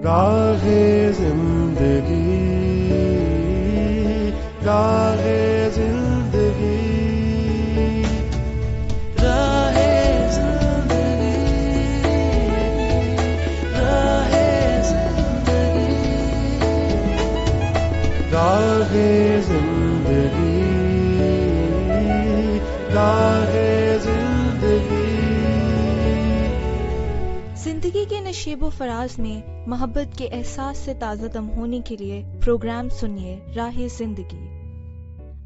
گاہے زندگی گاہے زندگی راہے زندگی راہے زندگی گاہے زندگی گاہے زندگی. زندگی کے نشیب و فراز میں محبت کے احساس سے تازہ دم ہونے کے لیے پروگرام سنیے راہ زندگی.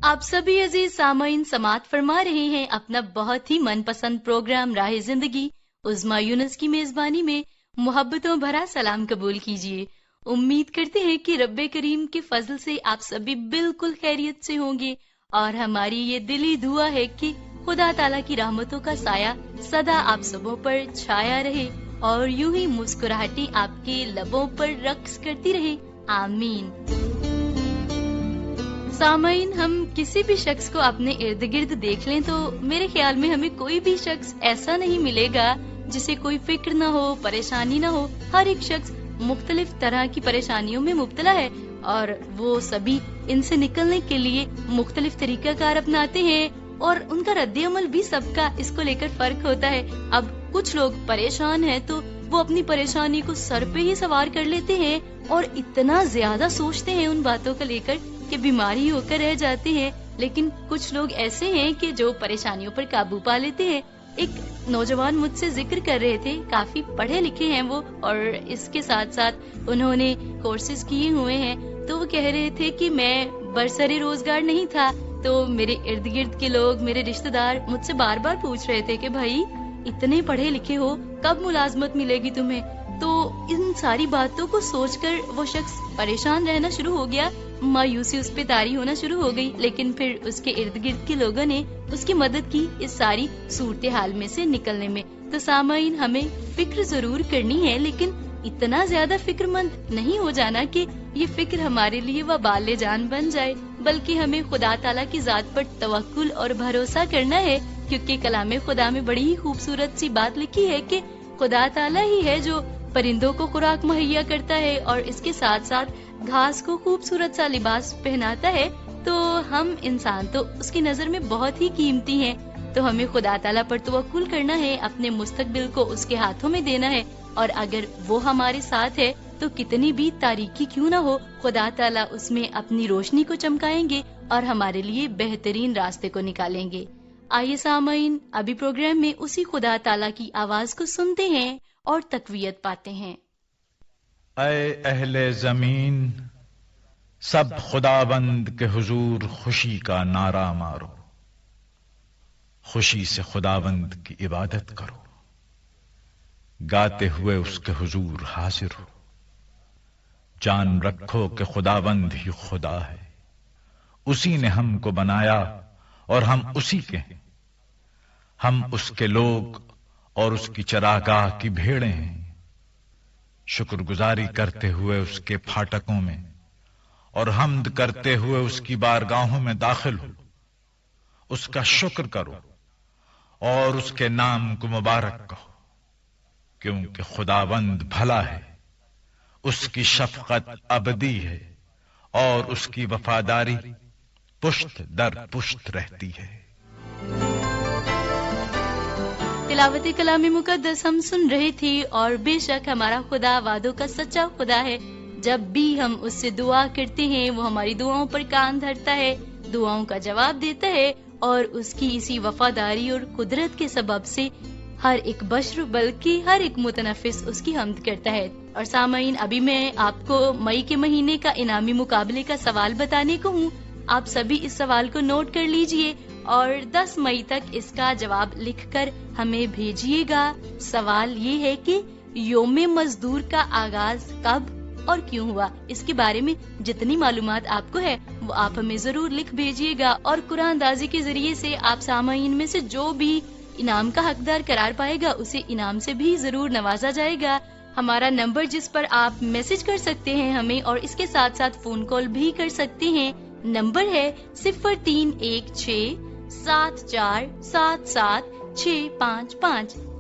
آپ سبھی عزیز سامعین سماعت فرما رہے ہیں اپنا بہت ہی من پسند پروگرام راہ زندگی. عظمیٰ یونس کی میزبانی میں محبتوں بھرا سلام قبول کیجیے. امید کرتے ہیں کہ رب کریم کے فضل سے آپ سبھی بالکل خیریت سے ہوں گے، اور ہماری یہ دلی دعا ہے کہ خدا تعالیٰ کی رحمتوں کا سایہ سدا آپ سبوں پر چھایا رہے اور یوں ہی مسکراہٹیں آپ کے لبوں پر رقص کرتی رہے. آمین. سامعین، ہم کسی بھی شخص کو اپنے ارد گرد دیکھ لیں تو میرے خیال میں ہمیں کوئی بھی شخص ایسا نہیں ملے گا جسے کوئی فکر نہ ہو، پریشانی نہ ہو. ہر ایک شخص مختلف طرح کی پریشانیوں میں مبتلا ہے، اور وہ سبھی ان سے نکلنے کے لیے مختلف طریقہ کار اپناتے ہیں، اور ان کا رد عمل بھی سب کا اس کو لے کر فرق ہوتا ہے. اب کچھ لوگ پریشان ہیں تو وہ اپنی پریشانی کو سر پہ ہی سوار کر لیتے ہیں اور اتنا زیادہ سوچتے ہیں ان باتوں کو لے کر کہ بیماری ہو کر رہ جاتے ہیں. لیکن کچھ لوگ ایسے ہیں کہ جو پریشانیوں پر قابو پا لیتے ہیں. ایک نوجوان مجھ سے ذکر کر رہے تھے، کافی پڑھے لکھے ہیں وہ، اور اس کے ساتھ ساتھ انہوں نے کورسز کیے ہوئے ہیں. تو وہ کہہ رہے تھے کہ میں برسر روزگار نہیں تھا، تو میرے ارد گرد کے لوگ، میرے رشتہ دار مجھ سے بار بار پوچھ رہے تھے کہ بھائی اتنے پڑھے لکھے ہو، کب ملازمت ملے گی تمہیں. تو ان ساری باتوں کو سوچ کر وہ شخص پریشان رہنا شروع ہو گیا، مایوسی اس پہ طاری ہونا شروع ہو گئی. لیکن پھر اس کے ارد گرد کے لوگوں نے اس کی مدد کی اس ساری صورتحال میں سے نکلنے میں. تو سامعین، ہمیں فکر ضرور کرنی ہے، لیکن اتنا زیادہ فکر مند نہیں ہو جانا کہ یہ فکر ہمارے لیے وبال جان بن جائے، بلکہ ہمیں خدا تعالیٰ کی ذات پر توکل اور بھروسہ کرنا ہے. کیونکہ کلام خدا میں بڑی ہی خوبصورت سی بات لکھی ہے کہ خدا تعالیٰ ہی ہے جو پرندوں کو خوراک مہیا کرتا ہے اور اس کے ساتھ ساتھ گھاس کو خوبصورت سا لباس پہناتا ہے. تو ہم انسان تو اس کی نظر میں بہت ہی قیمتی ہیں، تو ہمیں خدا تعالیٰ پر توکل کرنا ہے، اپنے مستقبل کو اس کے ہاتھوں میں دینا ہے. اور اگر وہ ہمارے ساتھ ہے تو کتنی بھی تاریکی کیوں نہ ہو، خدا تعالیٰ اس میں اپنی روشنی کو چمکائیں گے اور ہمارے لیے بہترین راستے کو نکالیں گے. آئیے سامعین، ابھی پروگرام میں اسی خدا تعالیٰ کی آواز کو سنتے ہیں اور تقویت پاتے ہیں. اے اہل زمین، سب خداوند کے حضور خوشی کا نعرہ مارو، خوشی سے خداوند کی عبادت کرو، گاتے ہوئے اس کے حضور حاضر ہو. جان رکھو کہ خداوند ہی خدا ہے، اسی نے ہم کو بنایا اور ہم اسی کے ہیں. ہم اس کے لوگ اور اس کی چراگاہ کی بھیڑیں ہیں. شکر گزاری کرتے ہوئے اس کے پھاٹکوں میں اور حمد کرتے ہوئے اس کی بارگاہوں میں داخل ہو. اس کا شکر کرو اور اس کے نام کو مبارک کہو، کیونکہ خداوند بھلا ہے، اس کی شفقت ابدی ہے اور اس کی وفاداری پشت در پشت رہتی ہے. تلاوت کلام مقدس ہم سن رہے تھے، اور بے شک ہمارا خدا وعدوں کا سچا خدا ہے. جب بھی ہم اس سے دعا کرتے ہیں وہ ہماری دعاؤں پر کان دھرتا ہے، دعاؤں کا جواب دیتا ہے، اور اس کی اسی وفاداری اور قدرت کے سبب سے ہر ایک بشر بلکہ ہر ایک متنفس اس کی حمد کرتا ہے. اور سامعین، ابھی میں آپ کو مئی کے مہینے کا انعامی مقابلے کا سوال بتانے کو ہوں. آپ سبھی اس سوال کو نوٹ کر لیجئے اور 10 مئی تک اس کا جواب لکھ کر ہمیں بھیجیے گا. سوال یہ ہے کہ یوم مزدور کا آغاز کب اور کیوں ہوا؟ اس کے بارے میں جتنی معلومات آپ کو ہے وہ آپ ہمیں ضرور لکھ بھیجیے گا، اور قرآن اندازی کے ذریعے سے آپ سامعین میں سے جو بھی انعام کا حقدار قرار پائے گا اسے انعام سے بھی ضرور نوازا جائے گا. ہمارا نمبر جس پر آپ میسج کر سکتے ہیں ہمیں، اور اس کے ساتھ ساتھ فون کال بھی کر سکتے ہیں، نمبر ہے 0316 7477 9655।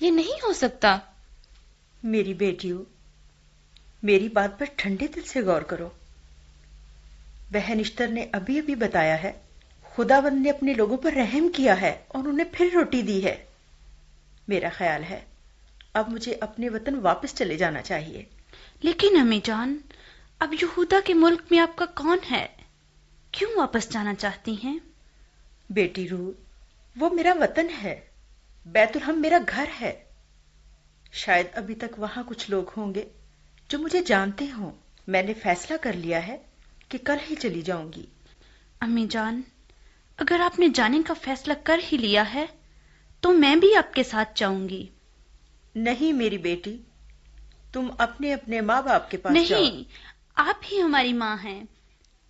یہ نہیں ہو سکتا۔ میری بیٹیوں، میری بات پر ٹھنڈے دل سے غور کرو۔ بہن اشتر نے ابھی ابھی بتایا ہے خداوند نے اپنے لوگوں پر رحم کیا ہے اور انہیں پھر روٹی دی ہے۔ میرا خیال ہے اب مجھے اپنے وطن واپس چلے جانا چاہیے۔ لیکن امی جان، اب یہودا کے ملک میں آپ کا کون ہے؟ کیوں واپس جانا چاہتی ہیں؟ بیٹی روح، وہ میرا وطن ہے، بیت الحم میرا گھر ہے۔ شاید ابھی تک وہاں کچھ لوگ ہوں گے جو مجھے جانتے ہوں۔ میں نے فیصلہ کر لیا ہے کہ کل ہی چلی جاؤں گی۔ امی جان، اگر آپ نے جانے کا فیصلہ کر ہی لیا ہے تو میں بھی آپ کے ساتھ جاؤں گی۔ نہیں میری بیٹی، تم اپنے اپنے ماں باپ کے پاس جاؤ۔ نہیں، آپ ہی ہماری ماں ہیں۔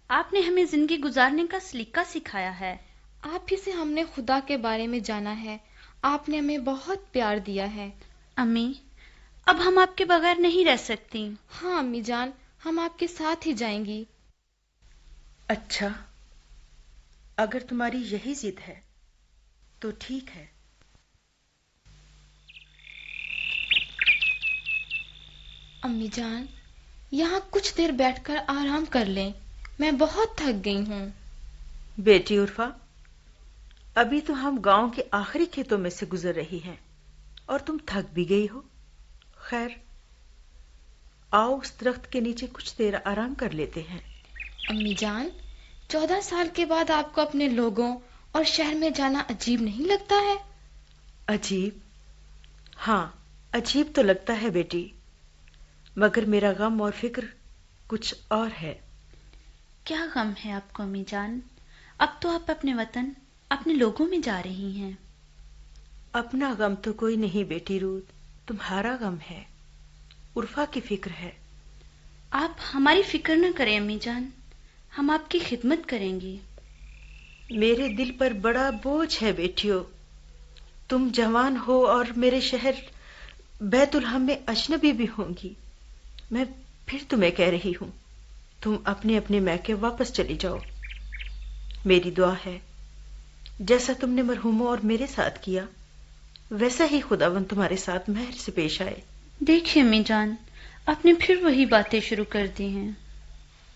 آپ نے ہمیں زندگی گزارنے کا سلیقہ سکھایا ہے۔ آپ ہی سے ہم نے خدا کے بارے میں جانا ہے۔ آپ نے ہمیں بہت پیار دیا ہے۔ امی، اب ہم آپ کے بغیر نہیں رہ سکتی۔ ہاں امی جان، ہم آپ کے ساتھ ہی جائیں گی۔ اچھا، اگر تمہاری یہی ضد ہے تو ٹھیک ہے۔ امی جان، یہاں کچھ دیر بیٹھ کر آرام کر لیں، میں بہت تھک گئی ہوں۔ بیٹی عرفا، ابھی تو ہم گاؤں کے آخری کھیتوں میں سے گزر رہی ہیں اور تم تھک بھی گئی ہو۔ خیر، آؤ اس درخت کے نیچے کچھ دیر آرام کر لیتے ہیں۔ امی جان، 14 سال کے بعد آپ کو اپنے لوگوں اور شہر میں جانا عجیب نہیں لگتا ہے؟ عجیب؟ ہاں، عجیب تو لگتا ہے بیٹی، مگر میرا غم اور فکر کچھ اور ہے۔ کیا غم ہے آپ کو امی جان؟ اب تو آپ اپنے وطن، اپنے لوگوں میں جا رہی ہیں۔ اپنا غم تو کوئی نہیں بیٹی رود، تمہارا غم ہے، عرفا کی فکر ہے۔ آپ ہماری فکر نہ کریں امی جان، ہم آپ کی خدمت کریں گی۔ میرے دل پر بڑا بوجھ ہے بیٹیوں، تم جوان ہو اور میرے شہر بیت الحم میں اجنبی بھی ہوں گی۔ میں پھر تمہیں کہہ رہی ہوں، تم اپنے اپنے میکے واپس چلی جاؤ۔ میری دعا ہے جیسا تم نے مرحوموں اور میرے ساتھ کیا، ویسا ہی خداوند تمہارے ساتھ مہر سے پیش آئے۔ دیکھیے امی جان، آپ نے پھر وہی باتیں شروع کر دی ہیں۔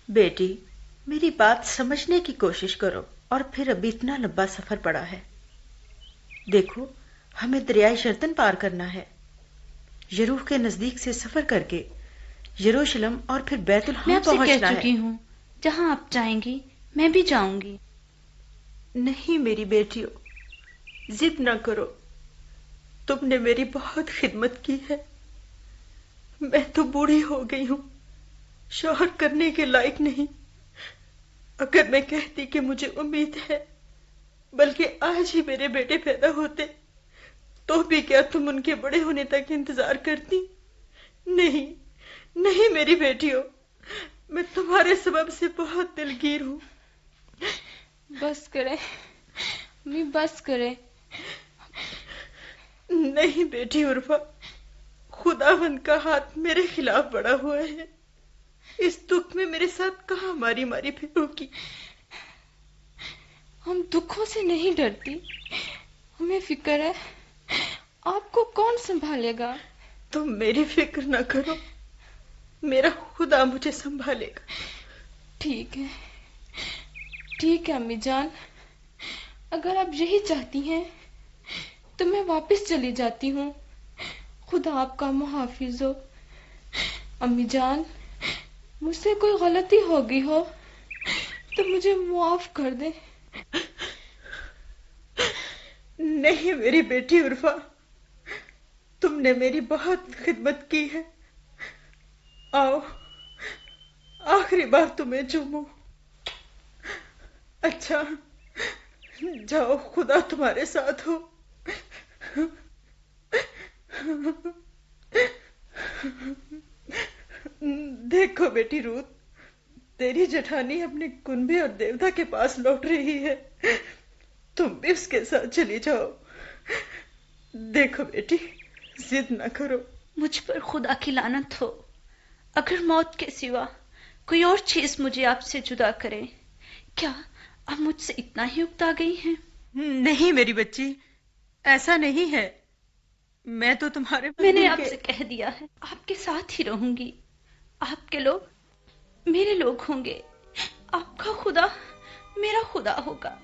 بیٹی، میری بات سمجھنے کی کوشش کرو، اور پھر ابھی اتنا لمبا سفر پڑا ہے۔ دیکھو، ہمیں دریائے یردن پار کرنا ہے، یروح کے نزدیک سے سفر کر کے یروشلم اور پھر بیت میں الحم آپ سے پہنچنا کہہ ہے۔ چکی ہوں، جہاں آپ جائیں گی میں بھی جاؤں گی۔ نہیں میری بیٹیوں، ضد نہ کرو، تم نے میری بہت خدمت کی ہے، میں تو بوڑھی ہو گئی ہوں، شوہر کرنے کے لائق نہیں۔ اگر میں کہتی کہ مجھے امید ہے، بلکہ آج ہی میرے بیٹے پیدا ہوتے، تو بھی کیا تم ان کے بڑے ہونے تک انتظار کرتی؟ نہیں نہیں میری بیٹیوں، میں تمہارے سبب سے بہت دلگیر ہوں۔ بس کرے امی، بس کرے۔ نہیں بیٹی عرفا، خداوند کا ہاتھ میرے خلاف بڑا ہوا ہے، اس دکھ میں میرے ساتھ کہاں ماری ماری پھرو کی۔ ہم دکھوں سے نہیں ڈرتی، ہمیں فکر ہے آپ کو کون سنبھالے گا۔ تم میری فکر نہ کرو، میرا خدا مجھے سنبھالے گا۔ ٹھیک ہے، ٹھیک ہے امی جان، اگر آپ یہی چاہتی ہیں تو میں واپس چلی جاتی ہوں۔ خدا آپ کا محافظ ہو۔ امی جان، مجھ سے کوئی غلطی ہو گئی ہو تو مجھے معاف کر دیں۔ نہیں میری بیٹی عرفا، تم نے میری بہت خدمت کی ہے، آؤ آخری بار تمہیں چوموں۔ اچھا جاؤ، خدا تمہارے ساتھ ہو۔ دیکھو بیٹی روت، تیری جٹھانی اپنے کنبے اور دیوتا کے پاس لوٹ رہی ہے، تم بھی اس کے ساتھ چلی جاؤ۔ دیکھو بیٹی، ضد نہ کرو۔ مجھ پر خدا کی لعنت ہو، اگر موت کے سوا کوئی اور چیز مجھے آپ سے جدا کرے۔ کیا آپ مجھ سے اتنا ہی اکتا گئی ہیں؟ نہیں میری بچی، ایسا نہیں ہے، میں تو تمہارے میں نے دل آپ کے- سے کہہ دیا ہے، آپ کے ساتھ ہی رہوں گی. آپ کے لوگ میرے لوگ ہوں گے، آپ کا خدا میرا خدا ہوگا.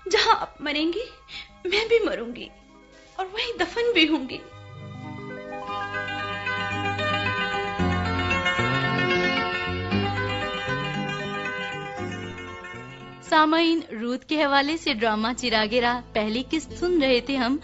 جہاں آپ مریں گی میں بھی مروں گی اور وہیں دفن بھی ہوں گی. سامعین، رود کے حوالے سے ڈرامہ چراغ راہ پہلی قسط سن رہے تھے ہم،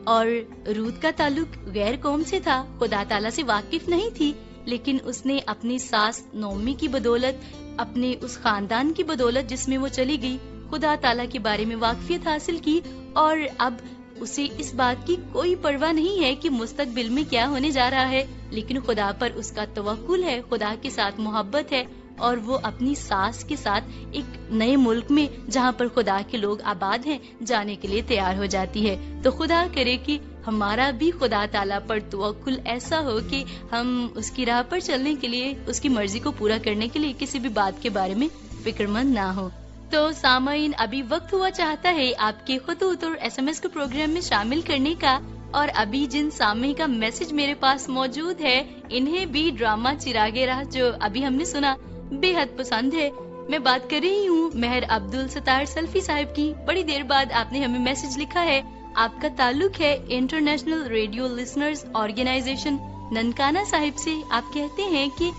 اور رود کا تعلق غیر قوم سے تھا، خدا تعالیٰ سے واقف نہیں تھی، لیکن اس نے اپنی ساس نومی کی بدولت، اپنے اس خاندان کی بدولت جس میں وہ چلی گئی، خدا تعالیٰ کے بارے میں واقفیت حاصل کی، اور اب اسے اس بات کی کوئی پرواہ نہیں ہے کہ مستقبل میں کیا ہونے جا رہا ہے، لیکن خدا پر اس کا توکل ہے، خدا کے ساتھ محبت ہے، اور وہ اپنی ساس کے ساتھ ایک نئے ملک میں جہاں پر خدا کے لوگ آباد ہیں جانے کے لیے تیار ہو جاتی ہے. تو خدا کرے کہ ہمارا بھی خدا تعالیٰ پر توکل ایسا ہو کہ ہم اس کی راہ پر چلنے کے لیے، اس کی مرضی کو پورا کرنے کے لیے کسی بھی بات کے بارے میں فکر مند نہ ہو. تو سامعین، ابھی وقت ہوا چاہتا ہے آپ کے خطوط اور SMS کو پروگرام میں شامل کرنے کا، اور ابھی جن سامعین کا میسج میرے پاس موجود ہے انہیں بھی ڈرامہ چراغ راہ جو ابھی ہم نے سنا بے حد پسند ہے. میں بات کر رہی ہوں مہر عبدالستار سلفی صاحب کی. بڑی دیر بعد آپ نے ہمیں میسج لکھا ہے. آپ کا تعلق ہے international radio listeners organization Nankana Sahib سے. آپ کہتے ہیں کہ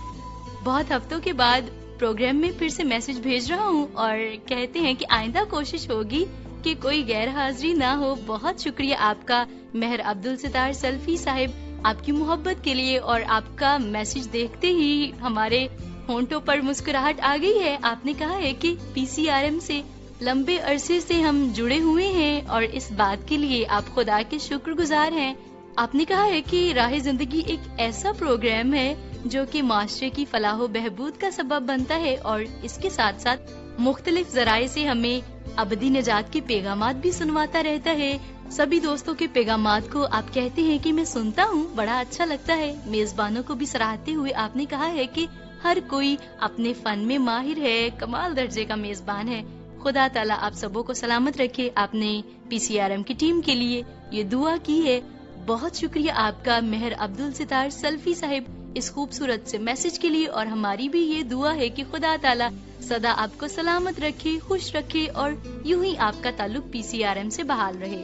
بہت ہفتوں کے بعد پروگرام میں پھر سے میسج بھیج رہا ہوں، اور کہتے ہیں کہ آئندہ کوشش ہوگی کہ کوئی غیر حاضری نہ ہو. بہت شکریہ آپ کا مہر عبدالستار سلفی صاحب، آپ کی محبت کے لیے، اور آپ کا میسج دیکھتے ہی ہمارے ہونٹوں پر مسکراہٹ آ گئی ہے. آپ نے کہا ہے کہ PCRM سے لمبے عرصے سے ہم جڑے ہوئے ہیں اور اس بات کے لیے آپ خدا کے شکر گزار ہیں. آپ نے کہا ہے کہ راہ زندگی ایک ایسا پروگرام ہے جو کہ معاشرے کی فلاح و بہبود کا سبب بنتا ہے، اور اس کے ساتھ ساتھ مختلف ذرائع سے ہمیں ابدی نجات کے پیغامات بھی سنواتا رہتا ہے. سبھی دوستوں کے پیغامات کو آپ کہتے ہیں کہ میں سنتا ہوں، بڑا اچھا لگتا ہے. میزبانوں کو بھی سراہتے ہوئے آپ نے کہا ہے کہ ہر کوئی اپنے فن میں ماہر ہے، کمال درجے کا میزبان ہے. خدا تعالیٰ آپ سبوں کو سلامت رکھے. آپ نے PCRM کی ٹیم کے لیے یہ دعا کی ہے. بہت شکریہ آپ کا مہر عبدالستار سلفی صاحب اس خوبصورت سے میسج کے لیے، اور ہماری بھی یہ دعا ہے کہ خدا تعالیٰ سدا آپ کو سلامت رکھے، خوش رکھے، اور یوں ہی آپ کا تعلق PCRM سے بحال رہے.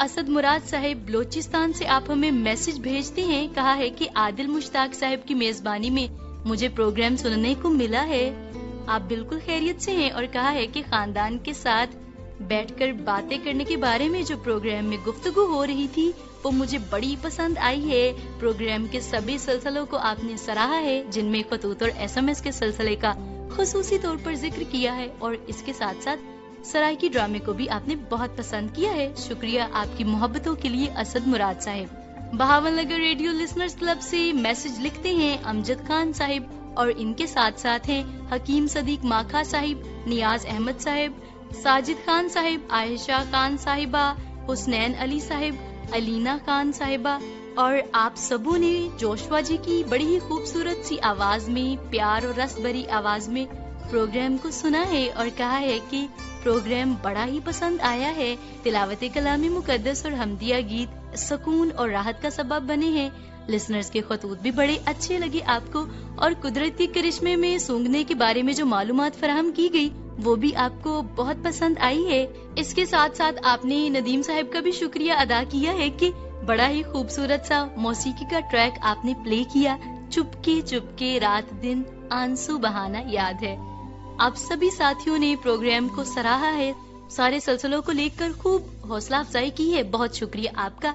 اسد مراد صاحب بلوچستان سے آپ ہمیں میسج بھیجتے ہیں. کہا ہے کہ عادل مشتاق صاحب کی میزبانی میں مجھے پروگرام سننے کو ملا ہے. آپ بالکل خیریت سے ہیں، اور کہا ہے کہ خاندان کے ساتھ بیٹھ کر باتیں کرنے کے بارے میں جو پروگرام میں گفتگو ہو رہی تھی وہ مجھے بڑی پسند آئی ہے. پروگرام کے سبھی سلسلوں کو آپ نے سراہا ہے، جن میں خطوط اور SMS کے سلسلے کا خصوصی طور پر ذکر کیا ہے، اور اس کے ساتھ ساتھ سرائکی ڈرامے کو بھی آپ نے بہت پسند کیا ہے. شکریہ آپ کی محبتوں کے لیے اسد مراد صاحب. Bahawal Nagar radio listeners club سے میسج لکھتے ہیں امجد خان صاحب، اور ان کے ساتھ ساتھ ہیں حکیم صدیق ماکھا صاحب، نیاز احمد صاحب، ساجد خان صاحب، عائشہ خان صاحبہ، حسنین علی صاحب، علینا خان صاحبہ، اور آپ سبوں نے جوشوا جی کی بڑی ہی خوبصورت سی آواز میں، پیار اور رس بھری آواز میں پروگرام کو سنا ہے، اور کہا ہے کہ پروگرام بڑا ہی پسند آیا ہے. تلاوت کلام مقدس اور حمدیہ گیت سکون اور راحت کا سبب بنے ہیں. لسنرز کے خطوط بھی بڑے اچھے لگے آپ کو، اور قدرتی کرشمے میں سونگنے کے بارے میں جو معلومات فراہم کی گئی وہ بھی آپ کو بہت پسند آئی ہے. اس کے ساتھ ساتھ آپ نے ندیم صاحب کا بھی شکریہ ادا کیا ہے کہ بڑا ہی خوبصورت سا موسیقی کا ٹریک آپ نے پلے کیا، چپکے چپکے رات دن آنسو بہانا یاد ہے. آپ سبھی ساتھیوں نے پروگرام کو سراہا ہے، سارے سلسلوں کو لے کر خوب حوصلہ افزائی کی ہے. بہت شکریہ آپ کا.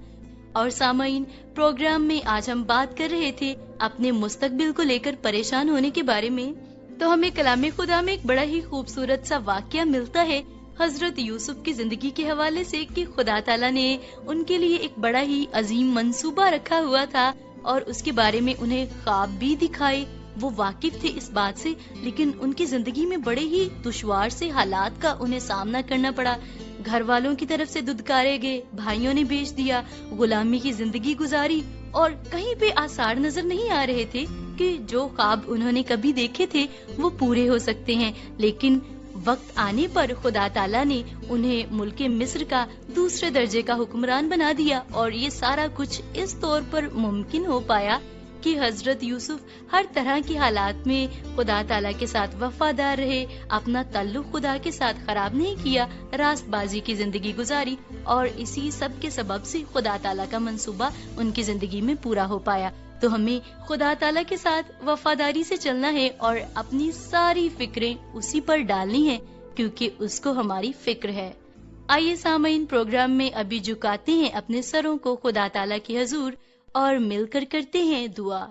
اور سامعین، پروگرام میں آج ہم بات کر رہے تھے اپنے مستقبل کو لے کر پریشان ہونے کے بارے میں، تو ہمیں کلام خدا میں ایک بڑا ہی خوبصورت سا واقعہ ملتا ہے حضرت یوسف کی زندگی کے حوالے سے، کہ خدا تعالیٰ نے ان کے لیے ایک بڑا ہی عظیم منصوبہ رکھا ہوا تھا، اور اس کے بارے میں انہیں خواب بھی دکھائے. وہ واقف تھے اس بات سے، لیکن ان کی زندگی میں بڑے ہی دشوار سے حالات کا انہیں سامنا کرنا پڑا. گھر والوں کی طرف سے دھتکارے گئے، بھائیوں نے بیچ دیا، غلامی کی زندگی گزاری، اور کہیں پہ آثار نظر نہیں آ رہے تھے کہ جو خواب انہوں نے کبھی دیکھے تھے وہ پورے ہو سکتے ہیں. لیکن وقت آنے پر خدا تعالیٰ نے انہیں ملک مصر کا دوسرے درجے کا حکمران بنا دیا، اور یہ سارا کچھ اس طور پر ممکن ہو پایا کہ حضرت یوسف ہر طرح کی حالات میں خدا تعالیٰ کے ساتھ وفادار رہے، اپنا تعلق خدا کے ساتھ خراب نہیں کیا، راست بازی کی زندگی گزاری، اور اسی سب کے سبب سے خدا تعالیٰ کا منصوبہ ان کی زندگی میں پورا ہو پایا۔ تو ہمیں خدا تعالیٰ کے ساتھ وفاداری سے چلنا ہے اور اپنی ساری فکریں اسی پر ڈالنی ہیں، کیونکہ اس کو ہماری فکر ہے۔ آئیے سامعین، پروگرام میں ابھی جھکاتے ہیں اپنے سروں کو خدا تعالیٰ کی حضور اور مل کر کرتے ہیں دعا۔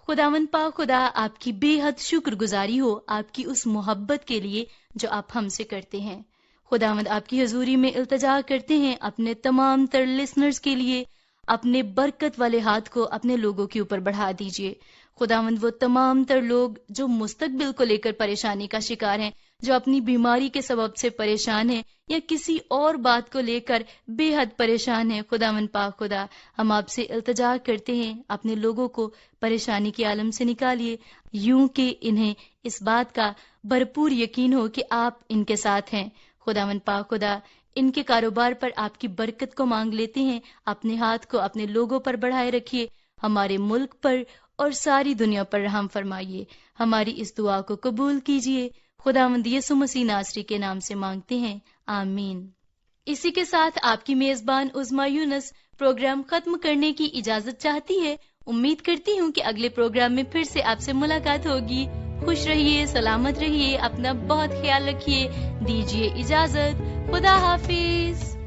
خداوند پاک خدا، آپ کی بے حد شکر گزاری ہو آپ کی اس محبت کے لیے جو آپ ہم سے کرتے ہیں۔ خداوند آپ کی حضوری میں التجا کرتے ہیں اپنے تمام تر لسنرز کے لیے، اپنے برکت والے ہاتھ کو اپنے لوگوں کے اوپر بڑھا دیجئے۔ خداوند وہ تمام تر لوگ جو مستقبل کو لے کر پریشانی کا شکار ہیں، جو اپنی بیماری کے سبب سے پریشان ہیں یا کسی اور بات کو لے کر بے حد پریشان ہیں، خداوند پاک خدا، ہم آپ سے التجا کرتے ہیں اپنے لوگوں کو پریشانی کے عالم سے نکالیے، یوں کہ انہیں اس بات کا بھرپور یقین ہو کہ آپ ان کے ساتھ ہیں۔ خداوند پاک خدا، ان کے کاروبار پر آپ کی برکت کو مانگ لیتے ہیں، اپنے ہاتھ کو اپنے لوگوں پر بڑھائے رکھیے، ہمارے ملک پر اور ساری دنیا پر رحم فرمائیے۔ ہماری اس دعا کو قبول کیجیے، خداوند یسوع مسیح ناصری کے نام سے مانگتے ہیں، آمین۔ اسی کے ساتھ آپ کی میزبان عظمیٰ یونس پروگرام ختم کرنے کی اجازت چاہتی ہے۔ امید کرتی ہوں کہ اگلے پروگرام میں پھر سے آپ سے ملاقات ہوگی۔ خوش رہیے، سلامت رہیے، اپنا بہت خیال رکھیے، دیجیے اجازت، خدا حافظ۔